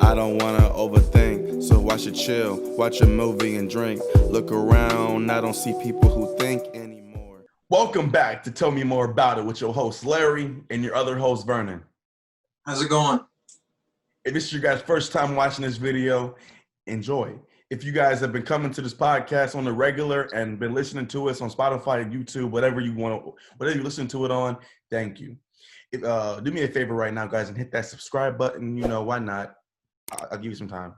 I don't wanna overthink, so I should chill, watch a movie and drink. Look around, I don't see people who think anymore. Welcome back to Tell Me More About It with your host Larry and your other host Vernon. How's it going? If this is your guys' first time watching this video, enjoy. If you guys have been coming to this podcast on the regular and been listening to us on Spotify, YouTube, whatever you listen to it on, thank you. Do me a favor right now, guys, and hit that subscribe button. You know, why not? I'll give you some time.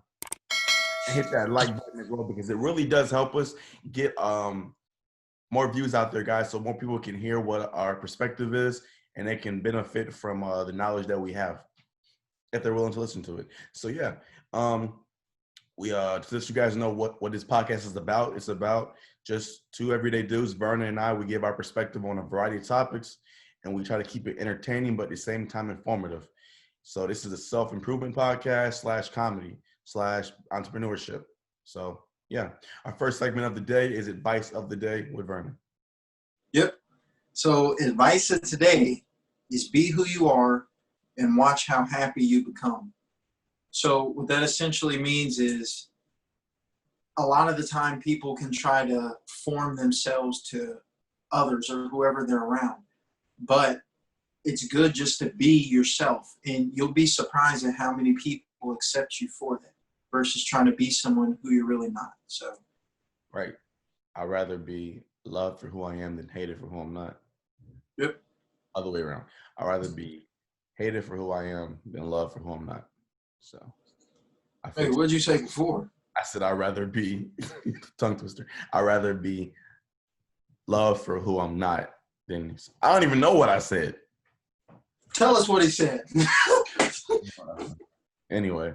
And hit that like button as well, because it really does help us get more views out there, guys, so more people can hear what our perspective is and they can benefit from the knowledge that we have if they're willing to listen to it. So yeah, we to let you guys know what this podcast is about. It's about just two everyday dudes, Vernon and I. We give our perspective on a variety of topics, and we try to keep it entertaining but at the same time informative. So this is a self-improvement podcast / comedy / entrepreneurship. So yeah, our first segment of the day is advice of the day with Vernon. Yep. So advice of today is be who you are and watch how happy you become. So what that essentially means is a lot of the time people can try to form themselves to others or whoever they're around. But it's good just to be yourself, and you'll be surprised at how many people accept you for that versus trying to be someone who you're really not. So, right. I'd rather be loved for who I am than hated for who I'm not. Yep. Other way around. I'd rather be hated for who I am than loved for who I'm not. So, hey, what did you say before? I said I'd rather be tongue twister. I'd rather be loved for who I'm not than I don't even know what I said. Tell us what he said. Anyway,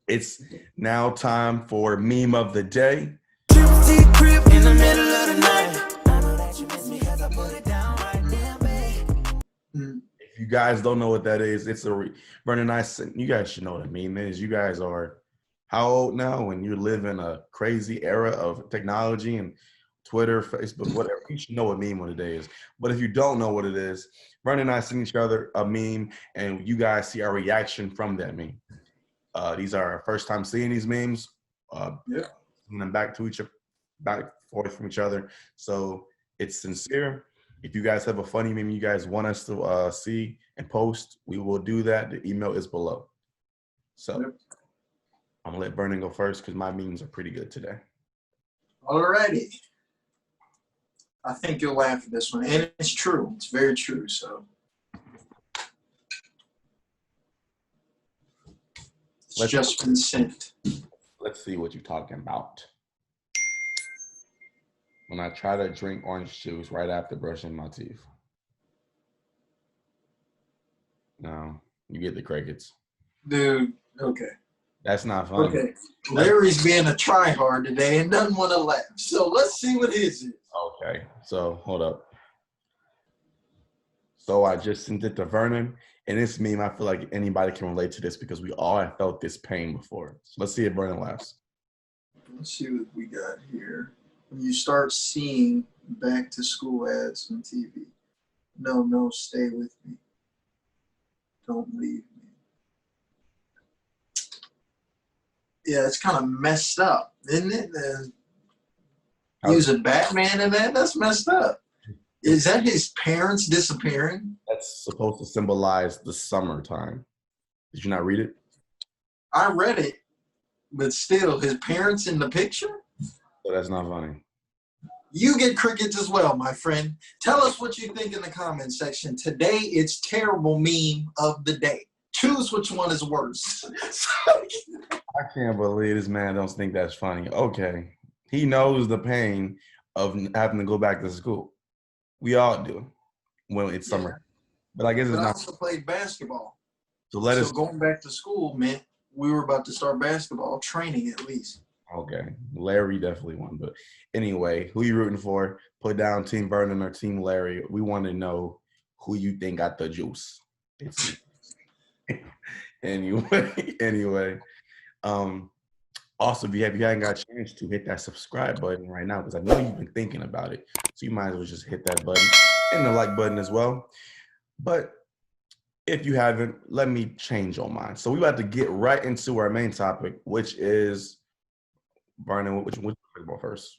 it's now time for meme of the day. If you guys don't know what that is, it's Vernon and I. You guys should know what a meme is. You guys are how old now? When you live in a crazy era of technology and Twitter, Facebook, whatever, you should know what meme of the day is. But if you don't know what it is, Vernon and I send each other a meme, and you guys see our reaction from that meme. These are our first time seeing these memes. Yeah. And then back and forth from each other. So it's sincere. If you guys have a funny meme you guys want us to see and post, we will do that. The email is below. So yep. I'm gonna let Vernon go first because my memes are pretty good today. Alrighty. I think you'll laugh at this one. And it's true. It's very true. So it's just been sent. Let's see what you're talking about. When I try to drink orange juice right after brushing my teeth. No, you get the crickets. Dude, okay. That's not funny. Okay. Larry's being a tryhard today and doesn't want to laugh. So let's see what his is. Okay, so hold up. So I just sent it to Vernon, and this meme, I feel like anybody can relate to this because we all have felt this pain before. So let's see if Vernon laughs. Let's see what we got here. When you start seeing back to school ads on TV. No, stay with me. Don't leave me. Yeah, it's kind of messed up, isn't it? Using Batman in that? That's messed up. Is that his parents disappearing? That's supposed to symbolize the summertime. Did you not read it? I read it, but still, his parents in the picture? So that's not funny. You get crickets as well, my friend. Tell us what you think in the comment section. Today, it's terrible meme of the day. Choose which one is worse. I can't believe this man don't think that's funny. Okay. He knows the pain of having to go back to school. We all do when it's summer. But I guess it's not. I also played basketball. So going back to school meant we were about to start basketball training at least. Okay. Larry definitely won. But anyway, who you rooting for? Put down Team Vernon or Team Larry. We want to know who you think got the juice. Anyway. Also, if you hadn't got a chance to hit that subscribe button right now, because I know you've been thinking about it. So you might as well just hit that button and the like button as well. But If you haven't, let me change your mind. So we about to get right into our main topic, which is Vernon. Which one first?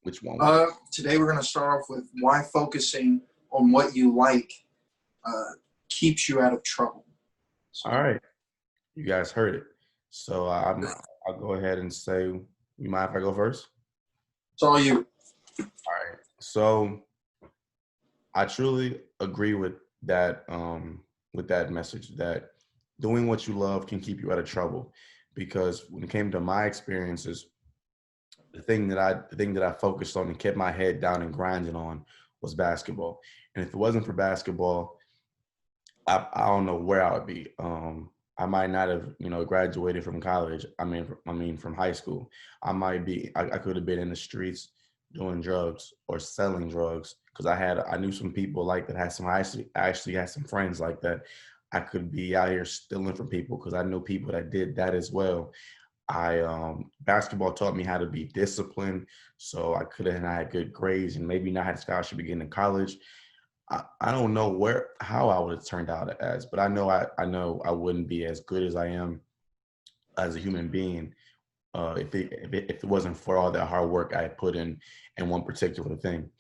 Which one? Today we're going to start off with why focusing on what you like keeps you out of trouble. So, all right, you guys heard it. So I'll go ahead and say, you mind if I go first? it's all you. All right. So I truly agree with that message that doing what you love can keep you out of trouble. Because when it came to my experiences, the thing that I focused on and kept my head down and grinding on was basketball. And if it wasn't for basketball, I don't know where I would be. I might not have, graduated from college. I mean, from high school. I could have been in the streets doing drugs or selling drugs because I knew some people like that I actually had some friends like that. I could be out here stealing from people because I know people that did that as well. Basketball taught me how to be disciplined, so I could have had good grades and maybe not had a scholarship to get into college. I don't know how I would have turned out as, but I know I wouldn't be as good as I am as a human being if it wasn't for all that hard work I had put in one particular thing.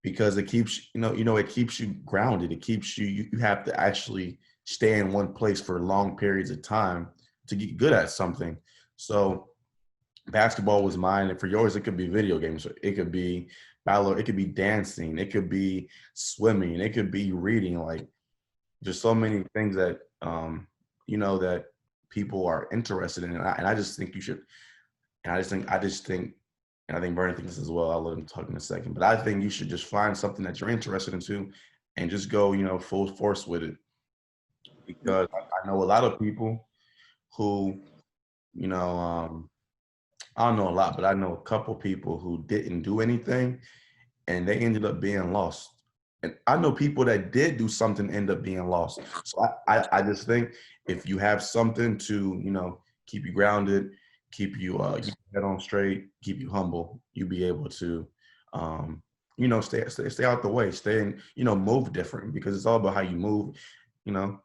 Because it keeps it keeps you grounded. It keeps you have to actually stay in one place for long periods of time to get good at something. So basketball was mine, and for yours it could be video games, it could be ballet, it could be dancing, it could be swimming, it could be reading. Like just so many things that that people are interested in, and I just think you should. And I think Bernie thinks this as well. I'll let him talk in a second, but I think you should just find something that you're interested into and just go full force with it, because I know a lot of people who I don't know a lot, but I know a couple people who didn't do anything and they ended up being lost. And I know people that did do something end up being lost. So I just think if you have something to, keep you grounded, keep you keep your head on straight, keep you humble, you'll be able to stay out the way, stay in, move different, because it's all about how you move.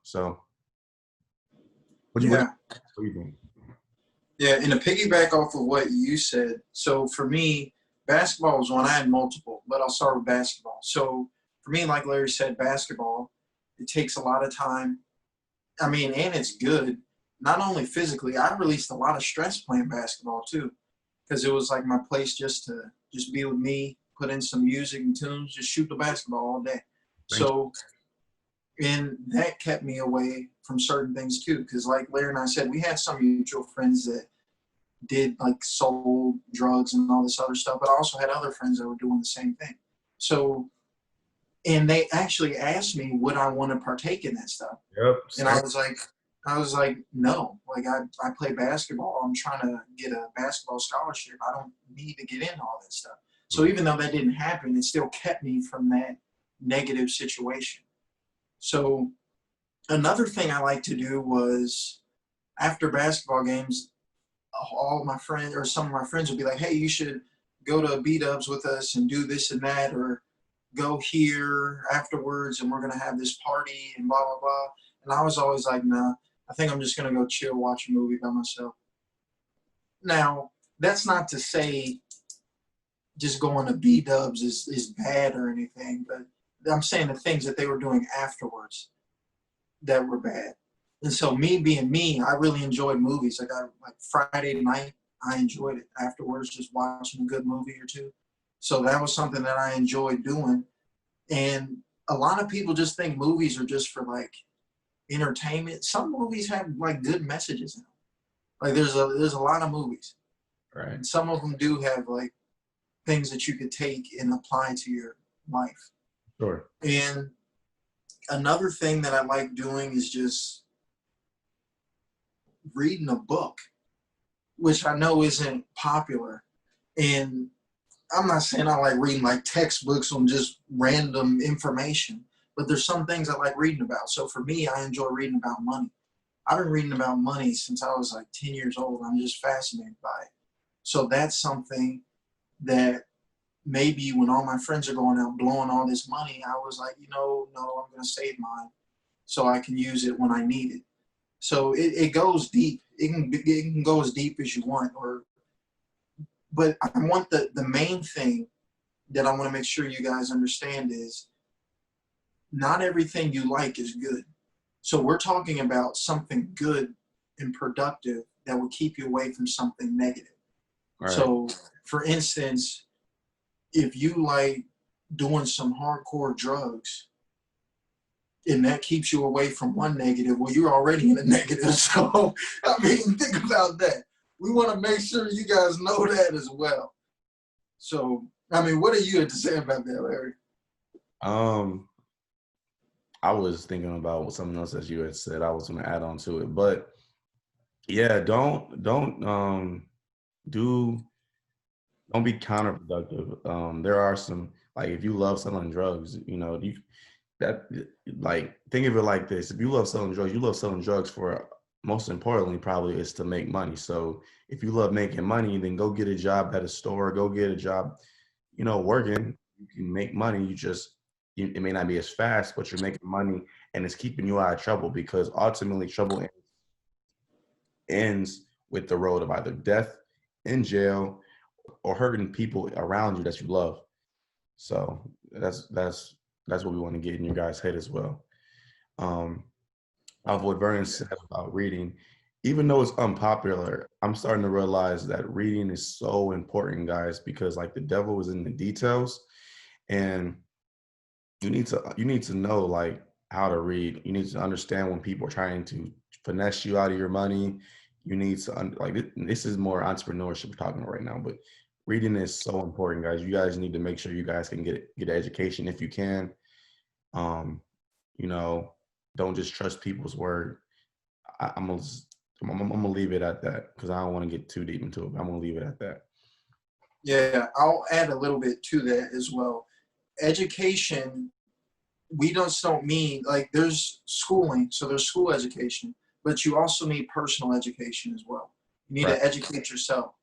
So what do you think? Yeah, and to piggyback off of what you said, so for me, basketball was one. I had multiple, but I'll start with basketball. So for me, like Larry said, basketball, it takes a lot of time. I mean, and it's good. Not only physically, I released a lot of stress playing basketball too, because it was like my place just to just be with me, put in some music and tunes, just shoot the basketball all day. So, and that kept me away from certain things too, because like Larry and I said, we had some mutual friends that did like sold drugs and all this other stuff, but I also had other friends that were doing the same thing. So, and they actually asked me would I want to partake in that stuff. Yep. And I was like, no. Like I play basketball. I'm trying to get a basketball scholarship. I don't need to get into all that stuff. So even though that didn't happen, it still kept me from that negative situation. So another thing I like to do was after basketball games, all my friends or some of my friends would be like, hey, you should go to B-Dubs with us and do this and that, or go here afterwards and we're going to have this party and blah, blah, blah. And I was always like, nah, I think I'm just going to go chill, watch a movie by myself. Now, that's not to say just going to B-Dubs is bad or anything, but I'm saying the things that they were doing afterwards that were bad. And so me being me, I really enjoyed movies. Like Friday night, I enjoyed it afterwards, just watching a good movie or two. So that was something that I enjoyed doing. And a lot of people just think movies are just for like entertainment. Some movies have like good messages in them. Like there's a lot of movies. Right. And some of them do have like things that you could take and apply to your life. Sure. And another thing that I like doing is just reading a book, which I know isn't popular. And I'm not saying I like reading like textbooks on just random information, but there's some things I like reading about. So for me, I enjoy reading about money. I've been reading about money since I was like 10 years old. I'm just fascinated by it. So that's something that maybe when all my friends are going out blowing all this money, I was like, no, I'm going to save mine so I can use it when I need it. So it goes deep. It can go as deep as you want, but I want the main thing that I want to make sure you guys understand is not everything you like is good. So we're talking about something good and productive that will keep you away from something negative. Right. So for instance, if you like doing some hardcore drugs and that keeps you away from one negative, well, you're already in a negative. So, I mean, think about that. We want to make sure you guys know that as well. So, I mean, what are you had to say about that, Larry? I was thinking about something else that you had said. I was going to add on to it, but yeah, don't be counterproductive. There are some, like, if you love selling drugs, think of it like this. If you love selling drugs, you love selling drugs for, most importantly, probably is to make money. So if you love making money, then go get a job at a store, go get a job, working. You can make money. It may not be as fast, but you're making money and it's keeping you out of trouble, because ultimately trouble ends with the road of either death, in jail, or hurting people around you that you love. So that's what we want to get in your guys' head as well. Of what Vernon said about reading, even though it's unpopular, I'm starting to realize that reading is so important, guys, because like the devil is in the details, and you need to know like how to read. You need to understand when people are trying to finesse you out of your money. You need to this is more entrepreneurship we're talking about right now, but reading is so important, guys. You guys need to make sure you guys can get an education if you can. Don't just trust people's word. I'm gonna leave it at that because I don't want to get too deep into it. But I'm gonna leave it at that. Yeah, I'll add a little bit to that as well. Education, we don't mean like there's schooling, so there's school education, but you also need personal education as well. You need Right. to educate yourself,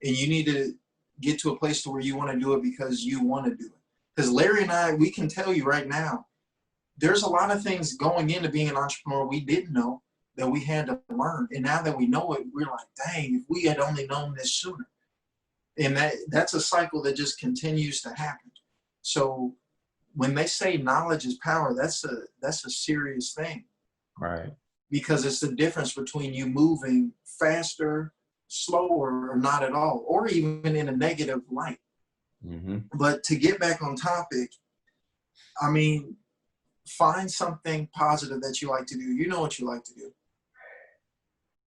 and you need to get to a place to where you want to do it because you want to do it. Because Larry and I, we can tell you right now, there's a lot of things going into being an entrepreneur we didn't know that we had to learn. And now that we know it, we're like, dang, if we had only known this sooner. And that's a cycle that just continues to happen. So when they say knowledge is power, that's a serious thing. Right. Because it's the difference between you moving faster, slower, or not at all, or even in a negative light. Mm-hmm. But to get back on topic, I mean, find something positive that you like to do. You know what you like to do.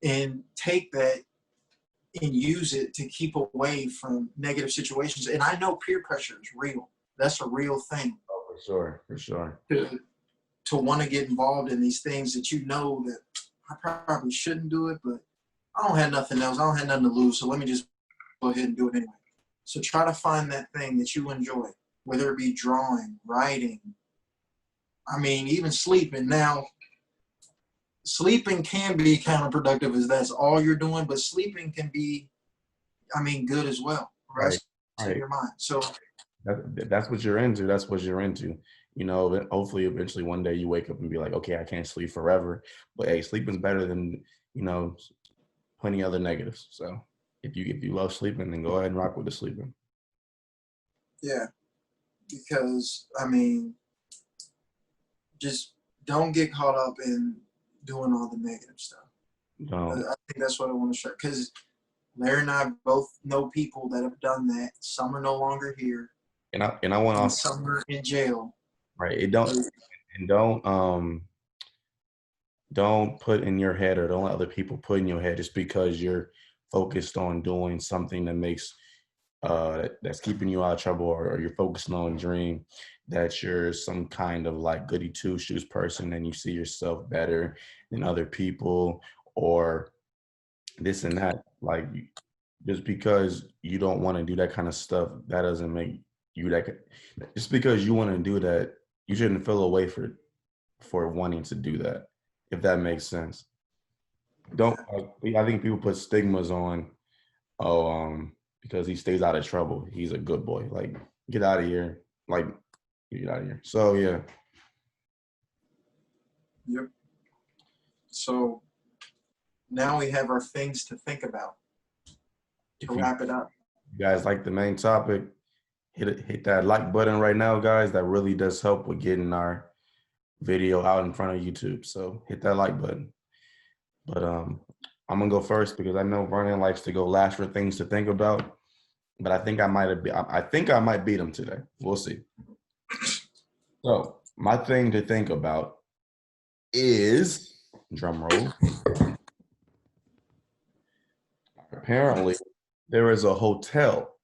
And take that and use it to keep away from negative situations. And I know peer pressure is real. That's a real thing. Oh, for sure. To want to get involved in these things that you know that I probably shouldn't do it, but I don't have nothing else. I don't have nothing to lose, so let me just go ahead and do it anyway. So try to find that thing that you enjoy, whether it be drawing, writing, I mean, even sleeping. Now, sleeping can be counterproductive as that's all you're doing, but sleeping can be, I mean, good as well. Rest Right. in your mind. So that's what you're into. That's what you're into. Hopefully eventually one day you wake up and be like, okay, I can't sleep forever. But hey, sleeping's better than, plenty other negatives. So if you love sleeping, then go ahead and rock with the sleeping. Yeah. Because I mean, just don't get caught up in doing all the negative stuff. I think that's what I want to share. Because Larry and I both know people that have done that. Some are no longer here. And I want to some are in jail. Right. Don't put in your head, or don't let other people put in your head, just because you're focused on doing something that makes that's keeping you out of trouble, or you're focusing on a dream, that you're some kind of like goody two shoes person and you see yourself better than other people, or this and that. Like, just because you don't want to do that kind of stuff, that doesn't make you that. Just because you want to do that, you shouldn't feel away for wanting to do that, if that makes sense. I think people put stigmas on, because he stays out of trouble. He's a good boy. Like, get out of here. Like, get out of here. So yeah. Yep. So now we have our things to think about If to you wrap it up. guys like the main topic, hit that like button right now, guys. That really does help with getting our video out in front of YouTube. So hit that like button. But I'm gonna go first because I know Vernon likes to go last for things to think about. But I think I might beat him today. We'll see. So my thing to think about is, drum roll. Apparently, there is a hotel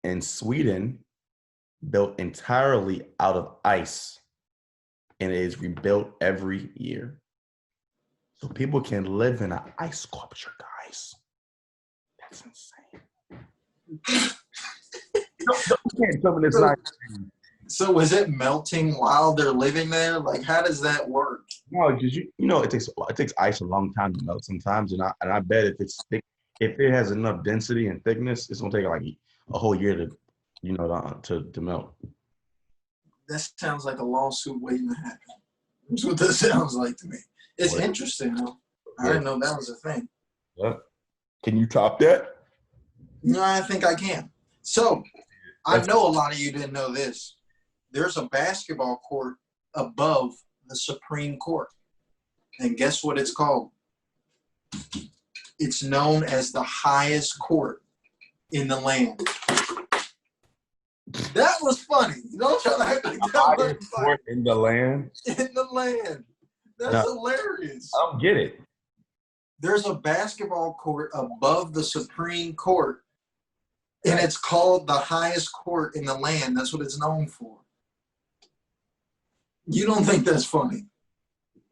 in Sweden built entirely out of ice, and it is rebuilt every year. So people can live in an ice sculpture, guys. That's insane. You can't tell me it's not. So is it melting while they're living there? Like, how does that work? No, because you know it takes ice a long time to melt sometimes, and I bet if it's thick, if it has enough density and thickness, it's gonna take like a whole year to melt. That sounds like a lawsuit waiting to happen. That's what that sounds like to me. It's interesting though. I didn't know that was a thing. Yeah. Can you top that? No, I think I can. So I know a lot of you didn't know this. There's a basketball court above the Supreme Court. And guess what it's called? It's known as the highest court in the land. That was funny. You don't try to act like that wasn't funny. Court in the land. In the land. That's hilarious. I don't get it. There's a basketball court above the Supreme Court, and it's called the highest court in the land. That's what it's known for. You don't think that's funny?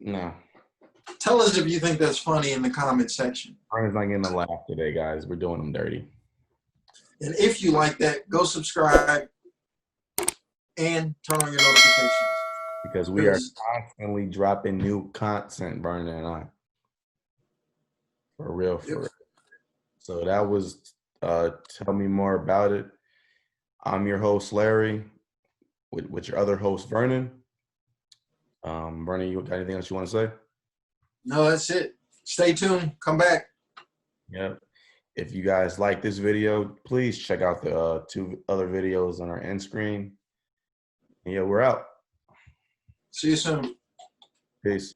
No. Tell us if you think that's funny in the comment section. Brian's not getting a laugh today, guys. We're doing them dirty. And if you like that, go subscribe and turn on your notifications. Because we are constantly dropping new content, Vernon and I. For real, for real. So that was Tell Me More About It. I'm your host, Larry, with your other host, Vernon. Vernon, you got anything else you want to say? No, that's it. Stay tuned. Come back. Yep. If you guys like this video, please check out the 2 other videos on our end screen. And yeah, we're out. See you soon. Peace.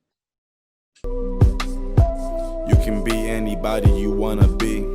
You can be anybody you want to be.